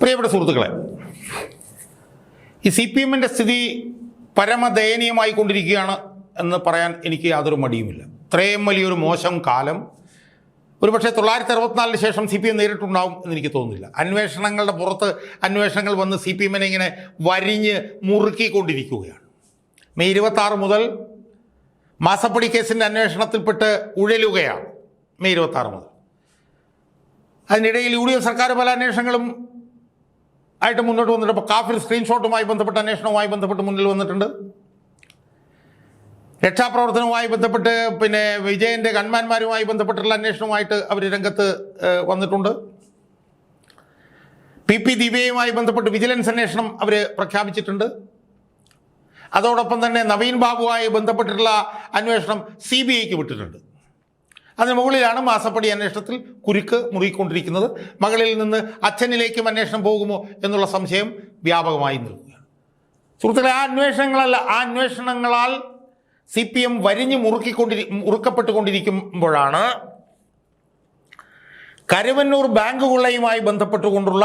പ്രിയപ്പെട്ട സുഹൃത്തുക്കളെ, ഈ CPM-ൻ്റെ സ്ഥിതി പരമദയനീയമായി കൊണ്ടിരിക്കുകയാണ് എന്ന് പറയാൻ എനിക്ക് യാതൊരു മടിയുമില്ല. ഇത്രയും വലിയൊരു മോശം കാലം ഒരുപക്ഷെ 1964 ശേഷം CPM നേരിട്ടുണ്ടാവും എന്നെനിക്ക് തോന്നുന്നില്ല. അന്വേഷണങ്ങളുടെ പുറത്ത് അന്വേഷണങ്ങൾ വന്ന് CPM-നെ ഇങ്ങനെ വരിഞ്ഞ് മുറുക്കിക്കൊണ്ടിരിക്കുകയാണ്. മെയ് 26 മുതൽ മാസപ്പടി കേസിൻ്റെ അന്വേഷണത്തിൽപ്പെട്ട് ഉഴലുകയാണ്. മെയ് 26 മുതൽ. അതിനിടയിൽ UDF സർക്കാർ പല അന്വേഷണങ്ങളും ആയിട്ട് മുന്നോട്ട് വന്നിട്ട് ഇപ്പോൾ കാഫിർ സ്ക്രീൻഷോട്ടുമായി ബന്ധപ്പെട്ട അന്വേഷണവുമായി ബന്ധപ്പെട്ട് മുന്നിൽ വന്നിട്ടുണ്ട്. രക്ഷാപ്രവർത്തനവുമായി ബന്ധപ്പെട്ട് പിന്നെ വിജയൻ്റെ ഗൺമാന്മാരുമായി ബന്ധപ്പെട്ടുള്ള അന്വേഷണവുമായിട്ട് അവർ രംഗത്ത് വന്നിട്ടുണ്ട്. PP ദിവ്യയുമായി ബന്ധപ്പെട്ട് വിജിലൻസ് അന്വേഷണം അവർ പ്രഖ്യാപിച്ചിട്ടുണ്ട്. അതോടൊപ്പം തന്നെ നവീൻ ബാബുവുമായി ബന്ധപ്പെട്ടിട്ടുള്ള അന്വേഷണം CBIക്ക് വിട്ടിട്ടുണ്ട്. അതിന് മുകളിലാണ് മാസപ്പടി അന്വേഷണത്തിൽ കുരുക്ക് മുറുകിക്കൊണ്ടിരിക്കുന്നത്. മകളിൽ നിന്ന് അച്ഛനിലേക്കും അന്വേഷണം പോകുമോ എന്നുള്ള സംശയം വ്യാപകമായി നിൽക്കുകയാണ്. സുഹൃത്തുക്കളെ, ആ അന്വേഷണങ്ങളാൽ CPM വരിഞ്ഞ് മുറുക്കപ്പെട്ടുകൊണ്ടിരിക്കുമ്പോഴാണ് കരുവന്നൂർ ബാങ്ക് കൊള്ളയുമായി ബന്ധപ്പെട്ടുകൊണ്ടുള്ള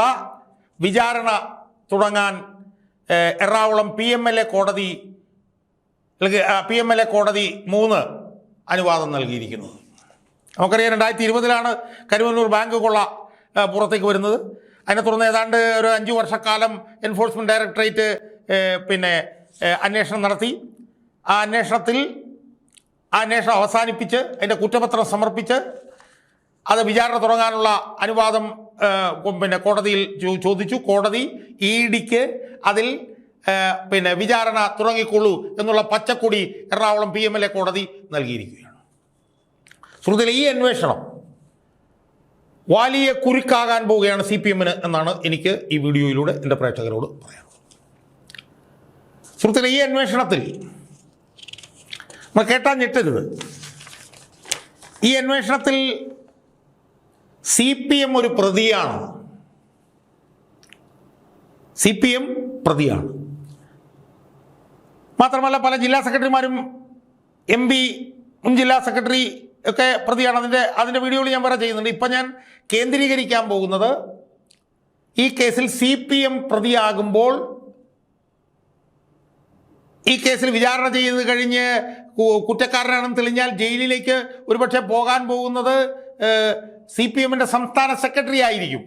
വിചാരണ തുടങ്ങാൻ എറണാകുളം PMLA കോടതി 3 അനുവാദം നൽകിയിരിക്കുന്നത്. നമുക്കറിയാം, 2020 കരുവന്നൂർ ബാങ്ക് കൊള്ള പുറത്തേക്ക് വരുന്നത്. അതിനെ തുടർന്ന് ഏതാണ്ട് ഒരു 5 വർഷക്കാലം എൻഫോഴ്സ്മെൻറ്റ് ഡയറക്ടറേറ്റ് അന്വേഷണം നടത്തി. ആ അന്വേഷണം അവസാനിപ്പിച്ച് അതിൻ്റെ കുറ്റപത്രം സമർപ്പിച്ച് അത് വിചാരണ തുടങ്ങാനുള്ള അനുവാദം കോടതിയിൽ ചോദിച്ചു. കോടതി EDക്ക് അതിൽ വിചാരണ തുടങ്ങിക്കൊള്ളൂ എന്നുള്ള പച്ചക്കൊടി എറണാകുളം PMLA കോടതി നൽകിയിരിക്കുകയാണ്. സുഹൃത്തുക്കളെ, ഈ അന്വേഷണം വലിയ കുരുക്കാകാൻ പോവുകയാണ് CPM-ന് എന്നാണ് എനിക്ക് ഈ വീഡിയോയിലൂടെ എൻ്റെ പ്രേക്ഷകരോട് പറയാം. സുഹൃത്തുക്കളെ, ഈ അന്വേഷണത്തിൽ നമ്മൾ കേട്ടാൽ ഞെട്ടരുത്. ഈ അന്വേഷണത്തിൽ CPM ഒരു പ്രതിയാണ്. CPM പ്രതിയാണ്. മാത്രമല്ല, പല ജില്ലാ സെക്രട്ടറിമാരും MP മുൻ ജില്ലാ സെക്രട്ടറി ഒക്കെ പ്രതിയാണ്. അതിൻ്റെ വീഡിയോകൾ ഞാൻ വേറെ ചെയ്യുന്നുണ്ട്. ഇപ്പം ഞാൻ കേന്ദ്രീകരിക്കാൻ പോകുന്നത് ഈ കേസിൽ CPM പ്രതിയാകുമ്പോൾ ഈ കേസിൽ വിചാരണ ചെയ്ത് കഴിഞ്ഞ് കുറ്റക്കാരനാണെന്ന് തെളിഞ്ഞാൽ ജയിലിലേക്ക് ഒരുപക്ഷെ പോകാൻ പോകുന്നത് CPM-ൻ്റെ സംസ്ഥാന സെക്രട്ടറി ആയിരിക്കും.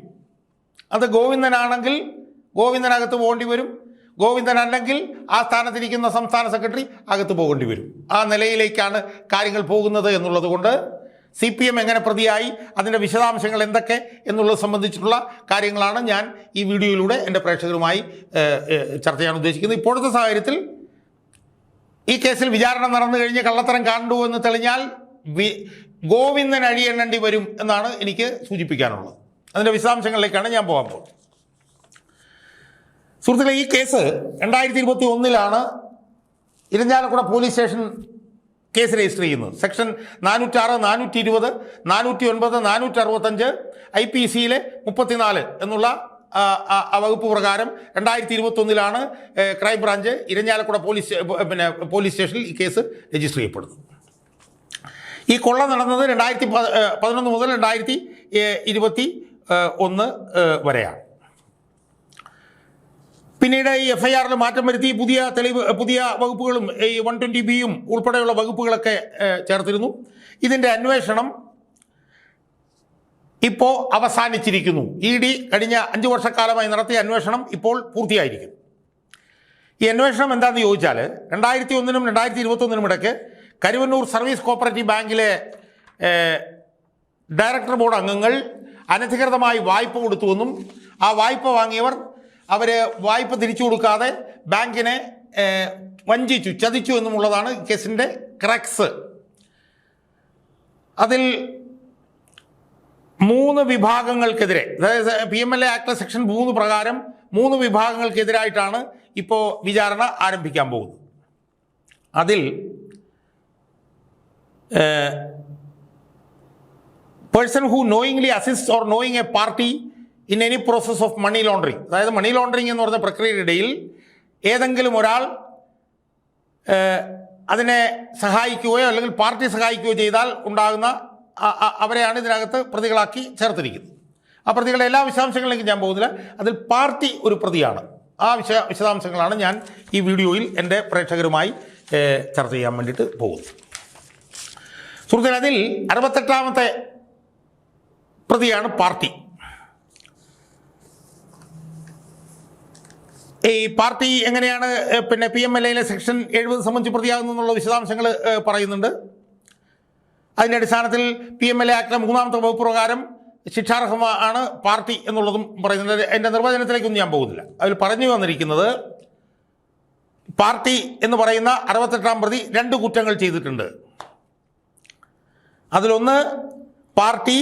അത് ഗോവിന്ദനാണെങ്കിൽ ഗോവിന്ദനകത്ത് പോകേണ്ടി വരും. ഗോവിന്ദൻ അല്ലെങ്കിൽ ആ സ്ഥാനത്തിരിക്കുന്ന സംസ്ഥാന സെക്രട്ടറി അകത്ത് പോകേണ്ടി വരും. ആ നിലയിലേക്കാണ് കാര്യങ്ങൾ പോകുന്നത് എന്നുള്ളത് കൊണ്ട് CPM എങ്ങനെ പ്രതിയായി, അതിൻ്റെ വിശദാംശങ്ങൾ എന്തൊക്കെ എന്നുള്ളത് സംബന്ധിച്ചിട്ടുള്ള കാര്യങ്ങളാണ് ഞാൻ ഈ വീഡിയോയിലൂടെ എൻ്റെ പ്രേക്ഷകരുമായി ചർച്ച ചെയ്യാൻ ഉദ്ദേശിക്കുന്നത്. ഇപ്പോഴത്തെ സാഹചര്യത്തിൽ ഈ കേസിൽ വിചാരണ നടന്നു കഴിഞ്ഞ് കള്ളത്തരം കണ്ടു എന്ന് തെളിഞ്ഞാൽ ഗോവിന്ദൻ അഴിയെണ്ണേണ്ടി വരും എന്നാണ് എനിക്ക് സൂചിപ്പിക്കാനുള്ളത്. അതിൻ്റെ വിശദാംശങ്ങളിലേക്കാണ് ഞാൻ പോകാൻ പോകുന്നത്. സുഹൃത്തുക്കളെ, ഈ case 2021 Irinjalakuda police station case register ചെയ്യുന്നത്. സെക്ഷൻ 406, 420, 409, 465 IPC-യിലെ 34 എന്നുള്ള വകുപ്പ് പ്രകാരം 2021 ക്രൈംബ്രാഞ്ച് ഇരിഞ്ഞാലക്കുട പോലീസ് സ്റ്റേഷനിൽ ഈ കേസ് രജിസ്റ്റർ ചെയ്യപ്പെടുന്നു. ഈ കൊള്ള നടന്നത് 2011 മുതൽ 2021 വരെയാണ്. പിന്നീട് ഈ FIR-ൽ മാറ്റം വരുത്തി പുതിയ വകുപ്പുകളും ഈ 120B ഉൾപ്പെടെയുള്ള വകുപ്പുകളൊക്കെ ചേർത്തിരുന്നു. ഇതിൻ്റെ അന്വേഷണം ഇപ്പോൾ അവസാനിച്ചിരിക്കുന്നു. ED കഴിഞ്ഞ 5 വർഷക്കാലമായി നടത്തിയ അന്വേഷണം ഇപ്പോൾ പൂർത്തിയായിരിക്കുന്നു. ഈ അന്വേഷണം എന്താണെന്ന് ചോദിച്ചാൽ 2001 നും 2021 ഇടയ്ക്ക് കരുവന്നൂർ സർവീസ് കോപ്പറേറ്റീവ് ബാങ്കിലെ ഡയറക്ടർ ബോർഡ് അംഗങ്ങൾ അനധികൃതമായി വായ്പ കൊടുത്തുവെന്നും ആ വായ്പ വാങ്ങിയവർ വായ്പ തിരിച്ചു കൊടുക്കാതെ ബാങ്കിനെ ചതിച്ചു എന്നുമുള്ളതാണ് കേസിൻ്റെ ക്രക്സ്. അതിൽ 3 വിഭാഗങ്ങൾക്കെതിരെ, അതായത് PMLA ആക്ട് സെക്ഷൻ 3 പ്രകാരം 3 വിഭാഗങ്ങൾക്കെതിരായിട്ടാണ് ഇപ്പോൾ വിചാരണ ആരംഭിക്കാൻ പോകുന്നത്. അതിൽ person who knowingly assists or knowing a party in any process of money laundering, അതായത് മണി ലോണ്ടറിങ് എന്ന് പറഞ്ഞ പ്രക്രിയയിടയിൽ ഏതെങ്കിലും ഒരാൾ അതിനെ സഹായിക്കുകയോ അല്ലെങ്കിൽ പാർട്ടി സഹായിക്കുകയോ ചെയ്താൽ ഉണ്ടാകുന്ന അവരെയാണ് ഇതിനകത്ത് പ്രതികളാക്കി ചേർത്തിരിക്കുന്നത്. ആ പ്രതികളുടെ എല്ലാ വിശദാംശങ്ങളിലേക്കും ഞാൻ പോകുന്നില്ല. അതിൽ പാർട്ടി ഒരു പ്രതിയാണ്. ആ വിശദാംശങ്ങളാണ് ഞാൻ ഈ വീഡിയോയിൽ എൻ്റെ പ്രേക്ഷകരുമായി ചർച്ച ചെയ്യാൻ വേണ്ടിയിട്ട് പോകുന്നത്. സുഹൃത്തുക്കളെ, അതിൽ 68ാമത്തെ പ്രതിയാണ് പാർട്ടി. ഈ പാർട്ടി എങ്ങനെയാണ് പിന്നെ PMLA സെക്ഷൻ 70 സംബന്ധിച്ച് പ്രതിയാകുന്നു എന്നുള്ള വിശദാംശങ്ങൾ പറയുന്നുണ്ട്. അതിൻ്റെ അടിസ്ഥാനത്തിൽ PMLA ആക്ടിലെ 3ാമത്തെ വകുപ്പ് പ്രകാരം ശിക്ഷാർഹമാണ് പാർട്ടി എന്നുള്ളതും പറയുന്നുണ്ട്. എൻ്റെ നിർവചനത്തിലേക്കൊന്നും ഞാൻ പോകുന്നില്ല. അതിൽ പറഞ്ഞു വന്നിരിക്കുന്നത് പാർട്ടി എന്ന് പറയുന്ന 68ാം പ്രതി 2 കുറ്റങ്ങൾ ചെയ്തിട്ടുണ്ട്. അതിലൊന്ന്, പാർട്ടി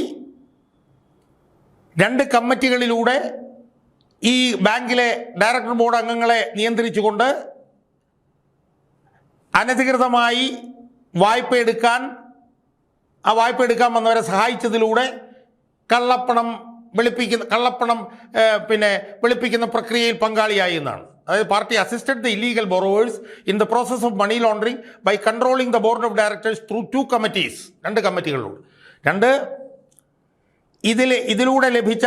2 കമ്മിറ്റികളിലൂടെ ഈ ബാങ്കിലെ ഡയറക്ടർ ബോർഡ് അംഗങ്ങളെ നിയന്ത്രിച്ചുകൊണ്ട് അനധികൃതമായി വായ്പ എടുക്കാൻ വന്നവരെ സഹായിച്ചതിലൂടെ കള്ളപ്പണം വെളുപ്പിക്കുന്ന പ്രക്രിയയിൽ പങ്കാളിയായി എന്നാണ്. അതായത് party assisted the illegal borrowers in the process of money laundering by controlling the board of directors through 2 committees. 2 കമ്മിറ്റികളിലൂടെ. ഇതിലൂടെ ലഭിച്ച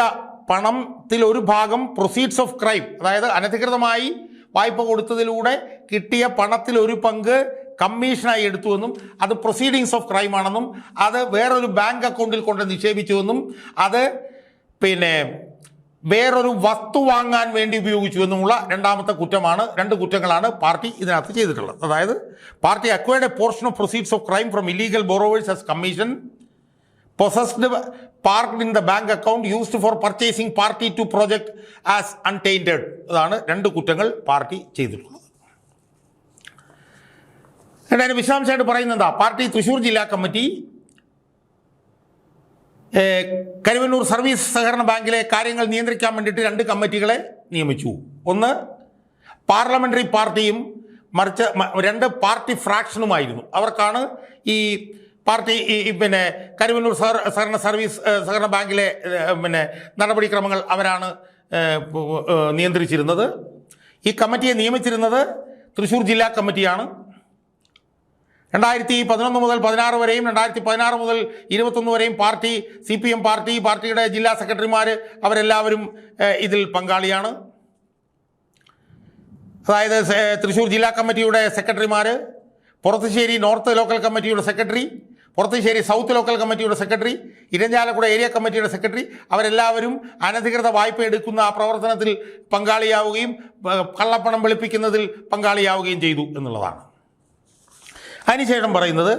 പണത്തിൽ ഒരു ഭാഗം പ്രൊസീഡ്സ് ഓഫ് ക്രൈം, അതായത് അനധികൃതമായി വായ്പ കൊടുത്തതിലൂടെ കിട്ടിയ പണത്തിൽ ഒരു പങ്ക് കമ്മീഷനായി എടുത്തുവെന്നും അത് പ്രൊസീഡിങ്സ് ഓഫ് ക്രൈം ആണെന്നും അത് വേറൊരു ബാങ്ക് അക്കൗണ്ടിൽ കൊണ്ട് നിക്ഷേപിച്ചുവെന്നും അത് വേറൊരു വസ്തു വാങ്ങാൻ വേണ്ടി ഉപയോഗിച്ചു എന്നുമുള്ള 2ാമത്തെ കുറ്റമാണ്. 2 കുറ്റങ്ങളാണ് പാർട്ടി ഇതിനകത്ത് ചെയ്തിട്ടുള്ളത്. അതായത് party acquired A portion of proceeds of crime from illegal borrowers as commission, possessed parked in the bank account used for purchasing party to project as untainted. അതാണ് 2 കുറ്റങ്ങൾ പാർട്ടി ചെയ്തിട്ടുള്ളത്. അതിന് വിശദാംശമായിട്ട് പറയുന്നത് എന്താ? പാർട്ടി തൃശ്ശൂർ ജില്ലാ കമ്മിറ്റി കരുവന്നൂർ സർവീസ് സഹകരണ ബാങ്കിലെ കാര്യങ്ങൾ നിയന്ത്രിക്കാൻ വേണ്ടിയിട്ട് 2 കമ്മിറ്റികളെ നിയമിച്ചു. ഒന്ന് പാർലമെന്ററി പാർട്ടിയും മറിച്ച് 2 പാർട്ടി ഫ്രാക്ഷനുമായിരുന്നു. അവർക്കാണ് ഈ പാർട്ടി കരുവന്നൂർ സഹകരണ ബാങ്കിലെ നടപടിക്രമങ്ങൾ അവരാണ് നിയന്ത്രിച്ചിരുന്നത്. ഈ കമ്മിറ്റിയെ നിയമിച്ചിരുന്നത് തൃശ്ശൂർ ജില്ലാ കമ്മിറ്റിയാണ്. 2011 മുതൽ 16 വരെയും 2016 മുതൽ 21 വരെയും CPM പാർട്ടിയുടെ ജില്ലാ സെക്രട്ടറിമാർ അവരെല്ലാവരും ഇതിൽ പങ്കാളിയാണ്. അതായത് തൃശ്ശൂർ ജില്ലാ കമ്മിറ്റിയുടെ സെക്രട്ടറിമാർ, പുറത്തുശ്ശേരി നോർത്ത് ലോക്കൽ കമ്മിറ്റിയുടെ സെക്രട്ടറി, പുറത്തുശ്ശേരി സൗത്ത് ലോക്കൽ കമ്മിറ്റിയുടെ സെക്രട്ടറി, ഇരഞ്ഞാലക്കുട ഏരിയ കമ്മിറ്റിയുടെ സെക്രട്ടറി, അവരെല്ലാവരും അനധികൃത വായ്പ എടുക്കുന്ന ആ പ്രവർത്തനത്തിൽ പങ്കാളിയാവുകയും കള്ളപ്പണം വെളുപ്പിക്കുന്നതിൽ പങ്കാളിയാവുകയും ചെയ്തു എന്നുള്ളതാണ്. അതിനുശേഷം പറയുന്നത്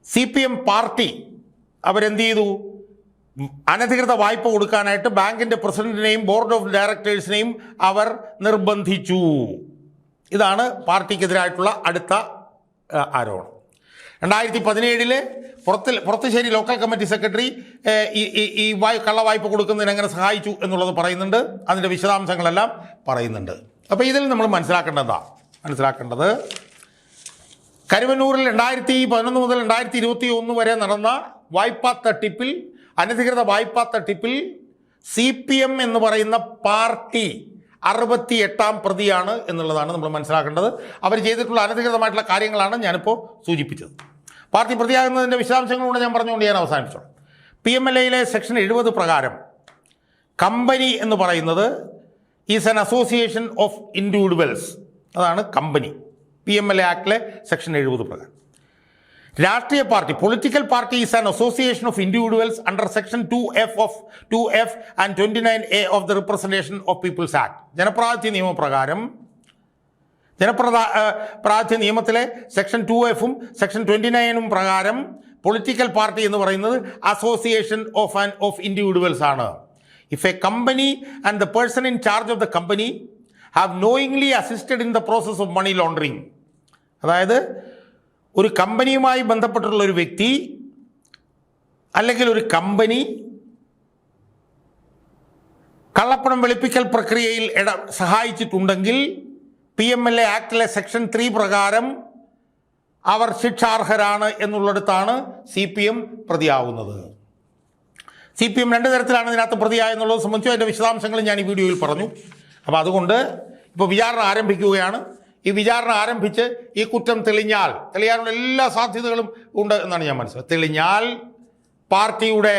CPM പാർട്ടി അവരെന്ത് ചെയ്തു? അനധികൃത വായ്പ കൊടുക്കാനായിട്ട് ബാങ്കിൻ്റെ പ്രസിഡന്റിനെയും ബോർഡ് ഓഫ് ഡയറക്ടേഴ്സിനെയും അവർ നിർബന്ധിച്ചു. ഇതാണ് പാർട്ടിക്കെതിരായിട്ടുള്ള അടുത്ത ആരോപണം. 2017 പുറത്തുശ്ശേരി ലോക്കൽ കമ്മിറ്റി സെക്രട്ടറി ഈ കള്ളവായ്പ കൊടുക്കുന്നതിന് എങ്ങനെ സഹായിച്ചു എന്നുള്ളത് പറയുന്നുണ്ട്. അതിൻ്റെ വിശദാംശങ്ങളെല്ലാം പറയുന്നുണ്ട്. അപ്പോൾ ഇതിൽ നമ്മൾ മനസ്സിലാക്കേണ്ടത് കരുവന്നൂരിൽ 2011 മുതൽ 2021 വരെ നടന്ന അനധികൃത വായ്പാ തട്ടിപ്പിൽ CPM എന്ന് പറയുന്ന പാർട്ടി 68ാം പ്രതിയാണ് എന്നുള്ളതാണ് നമ്മൾ മനസ്സിലാക്കേണ്ടത്. അവർ ചെയ്തിട്ടുള്ള അനധികൃതമായിട്ടുള്ള കാര്യങ്ങളാണ് ഞാനിപ്പോൾ സൂചിപ്പിച്ചത്. പാർട്ടി പ്രതിയാകുന്നതിൻ്റെ വിശദാംശങ്ങളൂടെ ഞാൻ പറഞ്ഞുകൊണ്ട് ഞാൻ അവസാനിപ്പിച്ചോളാം. PMLA സെക്ഷൻ 70 പ്രകാരം കമ്പനി എന്ന് പറയുന്നത് is an association of individuals. അതാണ് കമ്പനി. PMLA ആക്ടിലെ സെക്ഷൻ 70 പ്രകാരം. രാഷ്ട്രീയ party, political party is an association of individuals under section 2F and 29A of the representation of people's act. ജനപ്രാതിനിധ്യ നിയമപ്രകാരം പ്രാതിനിധ്യ നിയമത്തിലെ സെക്ഷൻ 2F സെക്ഷൻ 29 പ്രകാരം പൊളിറ്റിക്കൽ പാർട്ടി എന്ന് പറയുന്നത് അസോസിയേഷൻ ഓഫ് ഇൻഡിവിജ്വൽസ് ആണ്. If a company and the person in charge of the company have knowingly assisted in the process of money laundering. അതായത് ഒരു കമ്പനിയുമായി ബന്ധപ്പെട്ടുള്ള ഒരു വ്യക്തി അല്ലെങ്കിൽ ഒരു കമ്പനി കള്ളപ്പണം വെളുപ്പിക്കൽ പ്രക്രിയയിൽ സഹായിച്ചിട്ടുണ്ടെങ്കിൽ PMLA ആക്ടിലെ സെക്ഷൻ 3 പ്രകാരം അവർ ശിക്ഷാർഹരാണ് എന്നുള്ളിടത്താണ് CPM പ്രതിയാവുന്നത്. CPM 2 തരത്തിലാണ് ഇതിനകത്ത് പ്രതിയായെന്നുള്ളത് സംബന്ധിച്ച് അതിൻ്റെ വിശദാംശങ്ങൾ ഞാൻ ഈ വീഡിയോയിൽ പറഞ്ഞു. അപ്പോൾ അതുകൊണ്ട് ഇപ്പോൾ വിചാരണ ആരംഭിക്കുകയാണ്. ഈ വിചാരണ ആരംഭിച്ച് ഈ കുറ്റം തെളിയാനുള്ള എല്ലാ സാധ്യതകളും ഉണ്ട് എന്നാണ് ഞാൻ മനസ്സിലാക്കുന്നത്. തെളിഞ്ഞാൽ പാർട്ടിയുടെ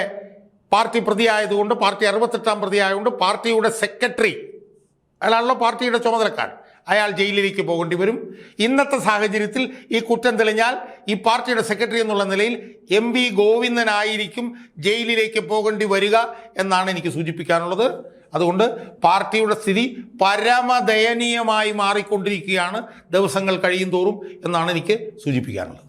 പാർട്ടി പ്രതിയായതുകൊണ്ട്, പാർട്ടി 68-ാം പ്രതിയായതുകൊണ്ട് പാർട്ടിയുടെ സെക്രട്ടറി, അയാളാണല്ലോ പാർട്ടിയുടെ ചുമതലക്കാരൻ, അയാൾ ജയിലിലേക്ക് പോകേണ്ടി വരും. ഇന്നത്തെ സാഹചര്യത്തിൽ ഈ കുറ്റം തെളിഞ്ഞാൽ ഈ പാർട്ടിയുടെ സെക്രട്ടറി എന്നുള്ള നിലയിൽ MV ഗോവിന്ദനായിരിക്കും ജയിലിലേക്ക് പോകേണ്ടി വരിക എന്നാണ് എനിക്ക് സൂചിപ്പിക്കാനുള്ളത്. അതുകൊണ്ട് പാർട്ടിയുടെ സ്ഥിതി പരമദയനീയമായി മാറിക്കൊണ്ടിരിക്കുകയാണ് ദിവസങ്ങൾ കഴിയും തോറും എന്നാണ് എനിക്ക് സൂചിപ്പിക്കാനുള്ളത്.